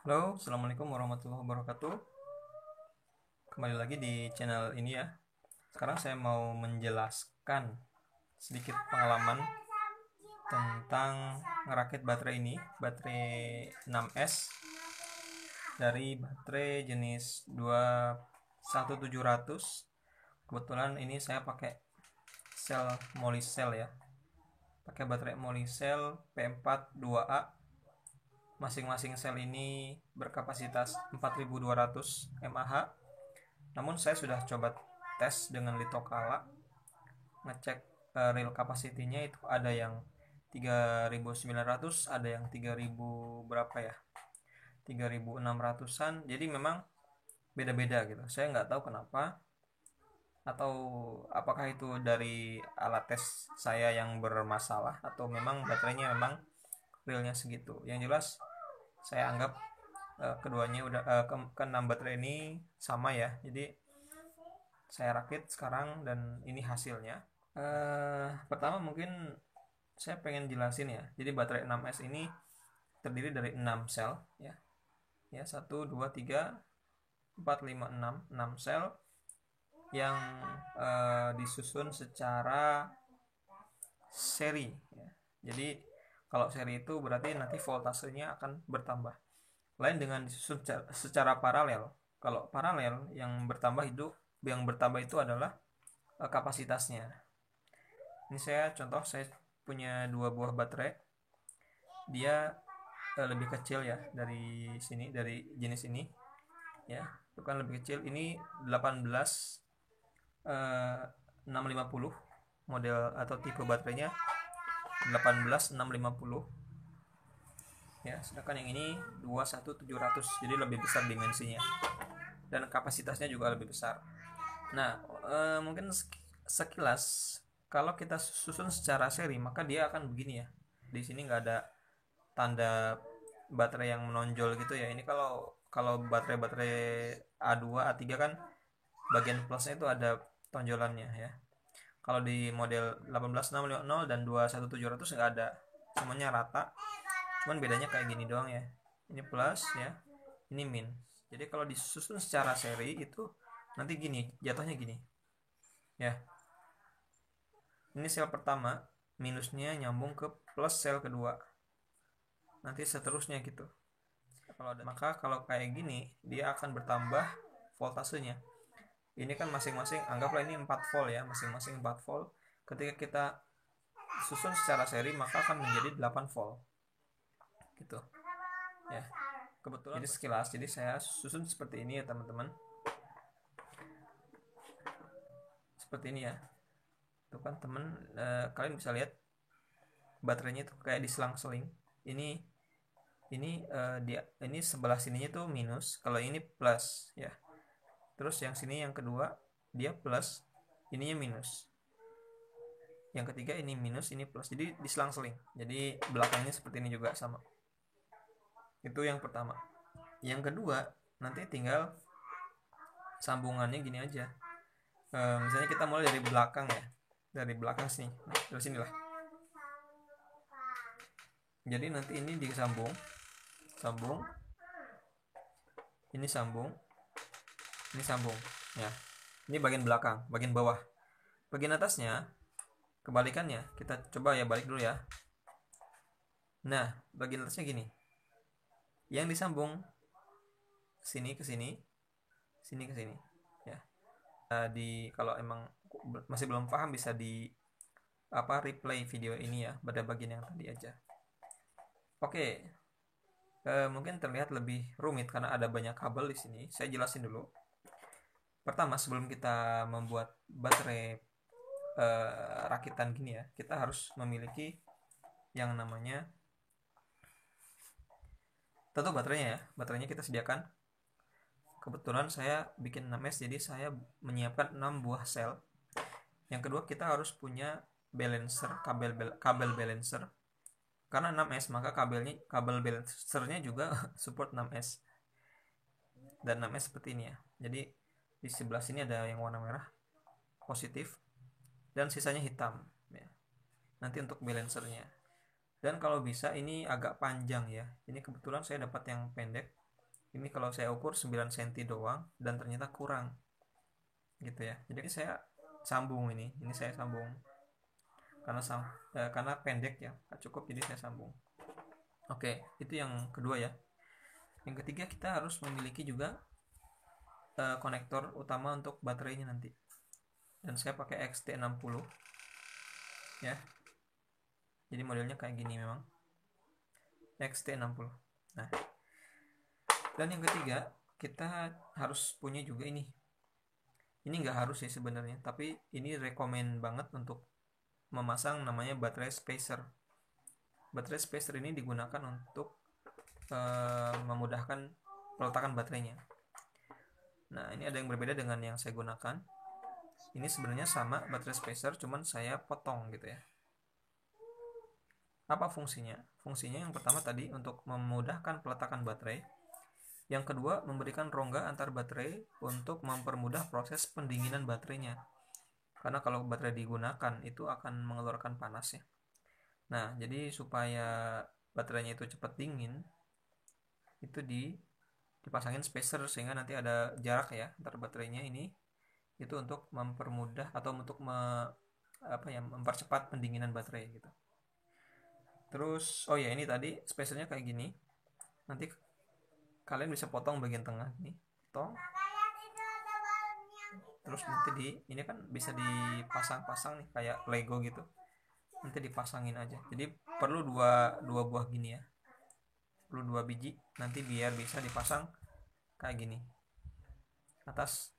Halo, assalamualaikum warahmatullahi wabarakatuh. Kembali lagi di channel ini ya. Sekarang saya mau menjelaskan sedikit pengalaman tentang ngerakit baterai ini, baterai 6S dari baterai jenis 21700. Kebetulan ini saya pakai sel Molicel ya. Pakai baterai Molicel P4 2A. Masing-masing sel ini berkapasitas 4200 mAh. Namun saya sudah coba tes dengan litokala, ngecek real capacity-nya itu ada yang 3900, ada yang 3000 berapa ya, 3600-an. Jadi memang beda-beda gitu. Saya nggak tahu kenapa, atau apakah itu dari alat tes saya yang bermasalah atau memang baterainya memang realnya segitu. Yang jelas saya anggap keduanya udah keenam baterai ini sama ya. Jadi saya rakit sekarang dan ini hasilnya. Pertama mungkin saya pengen jelasin ya. Jadi baterai 6S ini terdiri dari 6 sel ya. Ya, 1 2 3 4 5 6 6 sel yang disusun secara seri ya. Jadi kalau seri itu berarti nanti voltasenya akan bertambah. Lain dengan disusun secara paralel. Kalau paralel yang bertambah itu adalah kapasitasnya. Ini saya punya dua buah baterai. Dia lebih kecil ya dari sini, dari jenis ini ya. Itu kan lebih kecil. Ini 18 650 model atau tipe baterainya 18650 ya. Sedangkan yang ini 21700, jadi lebih besar dimensinya dan kapasitasnya juga lebih besar. Nah, mungkin sekilas kalau kita susun secara seri maka dia akan begini ya. Di sini nggak ada tanda baterai yang menonjol gitu ya. Ini kalau kalau baterai-baterai A2, A3 kan bagian plusnya itu ada tonjolannya ya. Kalau di model 18650 dan 21700 nggak ada, semuanya rata. Cuman bedanya kayak gini doang ya. Ini plus ya, ini min. Jadi kalau disusun secara seri itu nanti gini, jatuhnya gini ya. Ini sel pertama, minusnya nyambung ke plus sel kedua, nanti seterusnya gitu. Maka kalau kayak gini dia akan bertambah voltasenya. Ini kan masing-masing, anggaplah ini 4 volt ya, masing-masing 4 volt. Ketika kita susun secara seri maka akan menjadi 8 volt gitu ya. Kebetulan jadi sekilas, jadi saya susun seperti ini ya teman-teman, seperti ini ya. Tuh kan teman, kalian bisa lihat baterainya tuh kayak diselang-seling. Ini sebelah sininya tuh minus, kalau ini plus ya. Terus yang sini yang kedua dia plus, ininya minus. Yang ketiga ini minus, ini plus. Jadi diselang-seling. Jadi belakangnya seperti ini juga sama. Itu yang pertama. Yang kedua, nanti tinggal sambungannya gini aja. Misalnya kita mulai dari belakang ya. Dari belakang sini. Nah, dari sinilah. Jadi nanti ini disambung. Sambung. Ini sambung. Ini sambung. Ya. Ini bagian belakang, bagian bawah. Bagian atasnya kebalikannya. Kita coba ya, balik dulu ya. Nah, bagian atasnya gini. Yang disambung sini ke sini, sini ke sini ya. Kalau emang masih belum paham bisa di replay video ini ya pada bagian yang tadi aja. Oke. Mungkin terlihat lebih rumit karena ada banyak kabel di sini. Saya jelasin dulu. Pertama, sebelum kita membuat baterai rakitan gini ya, kita harus memiliki yang namanya, tentu baterainya ya. Baterainya kita sediakan. Kebetulan saya bikin 6S, jadi saya menyiapkan 6 buah sel. Yang kedua, kita harus punya balancer, kabel balancer. Karena 6S maka kabel balancernya juga support 6S. Dan 6S seperti ini ya. Jadi di sebelah sini ada yang warna merah positif dan sisanya hitam ya. Nanti untuk balancernya. Dan kalau bisa ini agak panjang ya. Ini kebetulan saya dapat yang pendek. Ini kalau saya ukur 9 cm doang dan ternyata kurang gitu ya. Jadi saya sambung ini saya sambung karena pendek ya, nggak cukup, jadi saya sambung. Oke, itu yang kedua ya. Yang ketiga, kita harus memiliki juga konektor utama untuk baterainya nanti. Dan saya pakai XT60 ya. Jadi modelnya kayak gini memang. XT60. Nah, dan yang ketiga, kita harus punya juga ini. Ini nggak harus ya sebenarnya, tapi ini rekomen banget untuk memasang namanya baterai spacer. Baterai spacer ini digunakan untuk memudahkan peletakan baterainya. Nah, ini ada yang berbeda dengan yang saya gunakan. Ini sebenarnya sama baterai spacer, cuman saya potong gitu ya. Apa fungsinya? Fungsinya yang pertama tadi untuk memudahkan peletakan baterai. Yang kedua, memberikan rongga antar baterai untuk mempermudah proses pendinginan baterainya. Karena kalau baterai digunakan itu akan mengeluarkan panas ya. Nah, jadi supaya baterainya itu cepat dingin, itu dipasangin spacer sehingga nanti ada jarak ya antar baterainya ini. Itu untuk mempermudah atau untuk mempercepat pendinginan baterai gitu. Terus oh ya, ini tadi spacernya kayak gini. Nanti kalian bisa potong bagian tengah nih, potong. Terus nanti ini kan bisa dipasang-pasang nih kayak Lego gitu. Nanti dipasangin aja. Jadi perlu dua buah gini ya. Perlu 2 biji nanti biar bisa dipasang kayak gini. Atas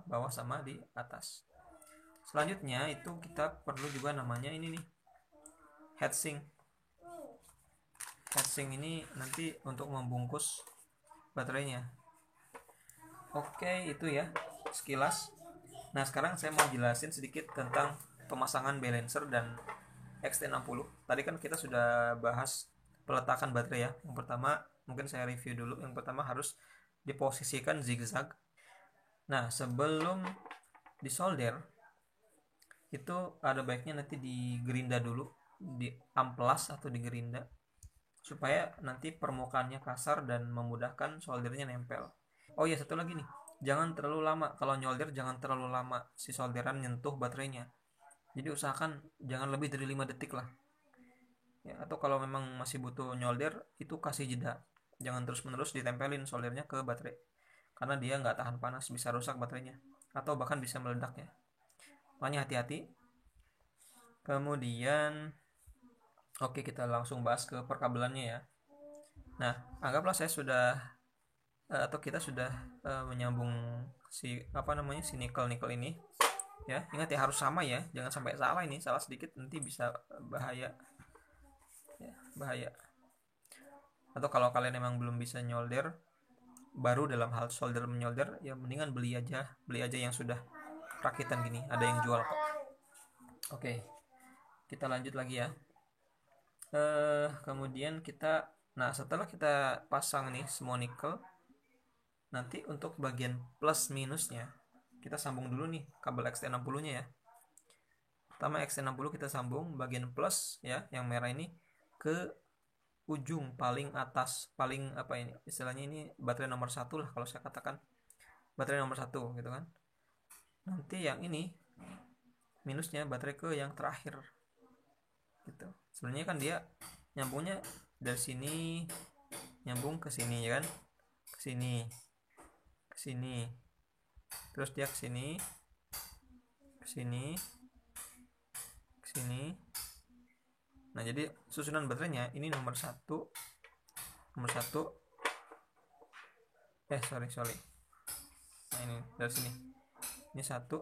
bawah sama di atas. Selanjutnya itu kita perlu juga namanya ini nih, heatsink. Heatsink ini nanti untuk membungkus baterainya. Oke, itu ya sekilas. Nah, sekarang saya mau jelasin sedikit tentang pemasangan balancer dan XT60. Tadi kan kita sudah bahas peletakan baterai ya. Yang pertama, mungkin saya review dulu. Yang pertama harus diposisikan zigzag. Nah, sebelum disolder itu ada baiknya nanti digerinda dulu, di amplas atau digerinda supaya nanti permukaannya kasar dan memudahkan soldernya nempel. Oh iya, satu lagi nih, jangan terlalu lama. Kalau nyolder jangan terlalu lama si solderan nyentuh baterainya. Jadi usahakan jangan lebih dari 5 detik lah ya. Atau kalau memang masih butuh nyolder, itu kasih jeda, jangan terus menerus ditempelin soldernya ke baterai karena dia nggak tahan panas, bisa rusak baterainya atau bahkan bisa meledak ya. Makanya hati-hati. Kemudian oke, kita langsung bahas ke perkabelannya ya. Nah, anggaplah saya sudah atau kita sudah menyambung si si nikel ini ya. Ingat ya, harus sama ya, jangan sampai salah. Ini salah sedikit nanti bisa bahaya ya, bahaya. Atau kalau kalian memang belum bisa nyolder, baru dalam hal solder menyolder, ya mendingan beli aja yang sudah rakitan gini, ada yang jual kok. Oke, kita lanjut lagi ya. Kemudian setelah kita pasang nih semua nikel, nanti untuk bagian plus minusnya kita sambung dulu nih kabel XT60 nya ya. Pertama XT60 kita sambung bagian plus ya, yang merah ini, ke ujung paling atas, paling ini istilahnya, ini baterai nomor 1 lah kalau saya katakan, baterai nomor 1 gitu kan. Nanti yang ini minusnya baterai ke yang terakhir gitu. Sebenarnya kan dia nyambungnya dari sini nyambung ke sini ya kan, ke sini, ke sini, terus dia ke sini, ke sini, ke sini. Nah, jadi susunan baterainya ini nomor 1, sorry. Nah, ini dari sini. Ini 1,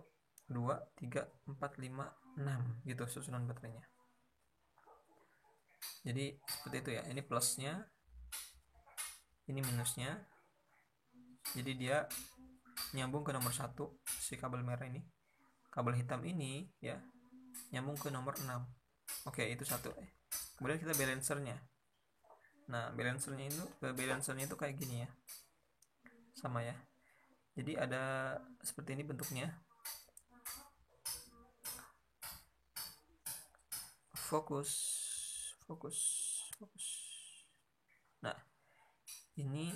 2, 3, 4, 5, 6 gitu susunan baterainya. Jadi seperti itu ya. Ini plusnya, ini minusnya. Jadi dia nyambung ke nomor 1 si kabel merah ini. Kabel hitam ini ya nyambung ke nomor 6. Oke, itu satu. Kemudian kita balancernya. Nah, balancernya itu kayak gini ya. Sama ya. Jadi ada seperti ini bentuknya. Fokus. Nah, ini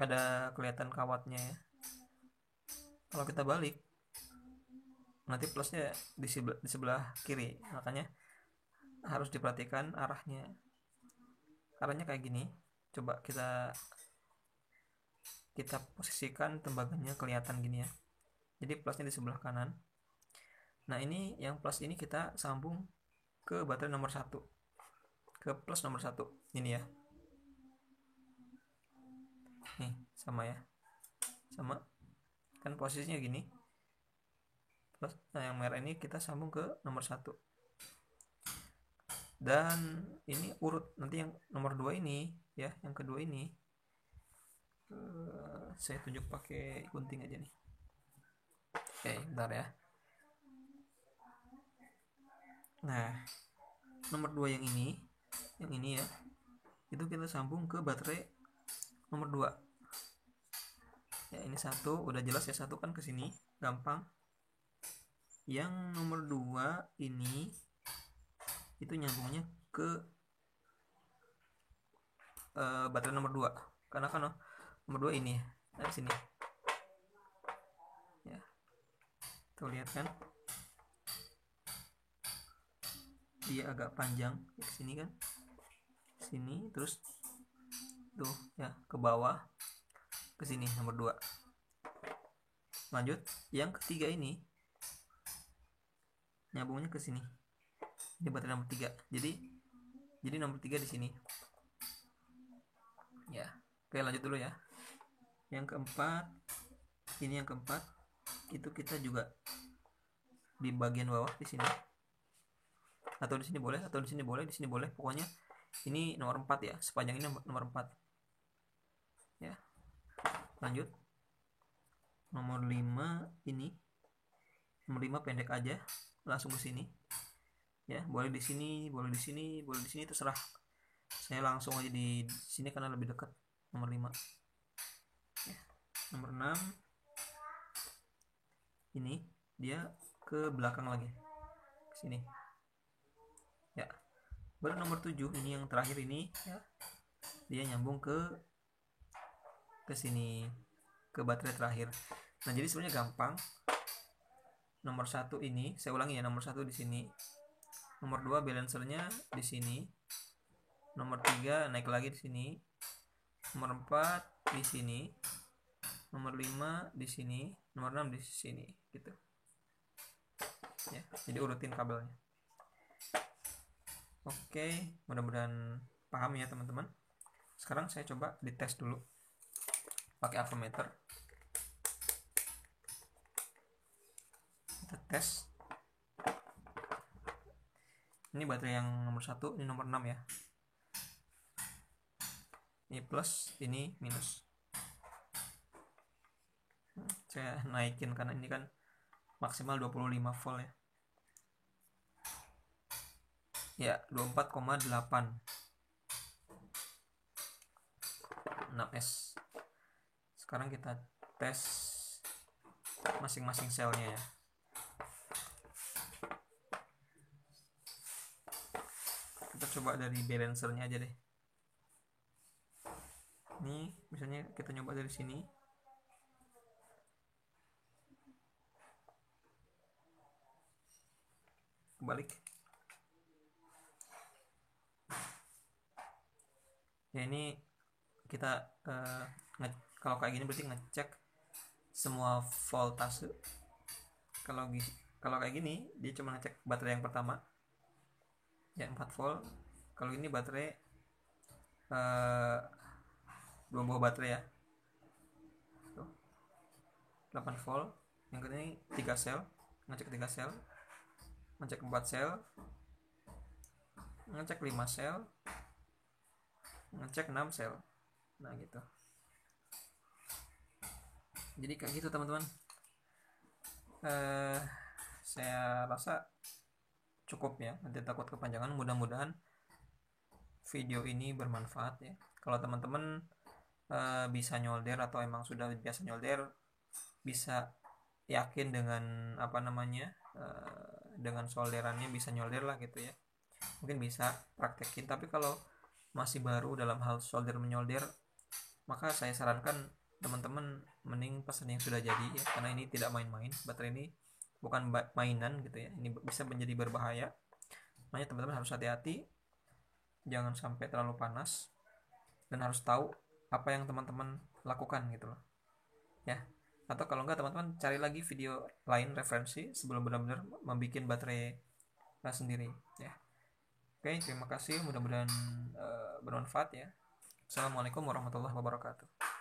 ada kelihatan kawatnya ya. Kalau kita balik nanti plusnya di sebelah kiri, makanya harus diperhatikan arahnya kayak gini. Coba kita posisikan tembaganya kelihatan gini ya, jadi plusnya di sebelah kanan. Nah ini yang plus ini kita sambung ke baterai nomor 1, ke plus nomor 1 ini ya. Nih sama ya, sama kan posisinya gini. Plus, nah yang merah ini kita sambung ke nomor 1, dan ini urut nanti yang nomor 2 ini ya, yang kedua ini saya tunjuk pakai gunting aja nih. Oke, bentar ya. Nah nomor 2 yang ini ya, itu kita sambung ke baterai nomor 2 ya. Ini 1 udah jelas ya, 1 kan ke sini gampang. Yang nomor 2 ini itu nyambungnya ke baterai nomor 2, karena kan nomor 2 ini dari sini ya, tuh lihat kan dia agak panjang ke sini kan, sini terus tuh ya ke bawah ke sini nomor 2. Lanjut yang ketiga ini nyambungnya ke sini, ini baterai nomor 3, jadi nomor 3 di sini ya. Oke lanjut dulu ya. Yang keempat ini, yang keempat itu kita juga di bagian bawah di sini, atau di sini boleh, atau di sini boleh, di sini boleh, pokoknya ini nomor 4 ya, sepanjang ini nomor 4 ya. Lanjut nomor 5 ini, nomor 5 pendek aja, langsung ke sini ya, boleh di sini, boleh di sini, boleh di sini, terserah. Saya langsung aja di sini karena lebih dekat nomor 5 ya. Nomor 6 ini dia ke belakang lagi ke sini ya. Baru nomor 7 ini yang terakhir ini ya, dia nyambung ke sini, ke baterai terakhir. Nah jadi sebenarnya gampang. Nomor 1 ini saya ulangi ya, nomor 1 di sini, nomor 2 balancernya di sini, nomor 3 naik lagi di sini, nomor 4 di sini, nomor 5 di sini, nomor 6 di sini gitu ya. Jadi urutin kabelnya. Oke, mudah-mudahan paham ya teman-teman. Sekarang saya coba dites dulu pakai avometer. Kita tes. Ini baterai yang nomor 1, ini nomor 6 ya. Ini plus, ini minus. Saya naikin karena ini kan maksimal 25 volt ya. Ya, 24,8 6S. Sekarang kita tes masing-masing selnya ya. Kita coba dari balancernya aja deh. Ini misalnya kita nyoba dari sini. Kebalik. Ya ini kita kalau kayak gini berarti ngecek semua voltase. Kalau kayak gini dia cuma ngecek baterai yang pertama ya 4 volt. Kalau ini baterai 2 buah baterai ya, tuh 8 volt. Yang kedua ini 3 sel, ngecek 3 sel, ngecek 4 sel, ngecek 5 sel, ngecek 6 sel. Nah gitu. Jadi kayak gitu teman-teman. Saya rasa cukup ya, nanti takut kepanjangan. Mudah-mudahan video ini bermanfaat ya. Kalau teman-teman bisa nyolder atau emang sudah biasa nyolder, bisa yakin dengan dengan solderannya, bisa nyolder lah gitu ya. Mungkin bisa praktekin, tapi kalau masih baru dalam hal solder menyolder, maka saya sarankan teman-teman mending pesan yang sudah jadi ya, karena ini tidak main-main, baterai ini bukan mainan gitu ya, ini bisa menjadi berbahaya. Makanya teman-teman harus hati-hati, jangan sampai terlalu panas, dan harus tahu apa yang teman-teman lakukan gitu loh ya. Atau kalau enggak, teman-teman cari lagi video lain referensi sebelum benar-benar membuat baterai sendiri ya. Oke, terima kasih, mudah-mudahan bermanfaat ya. Assalamualaikum warahmatullahi wabarakatuh.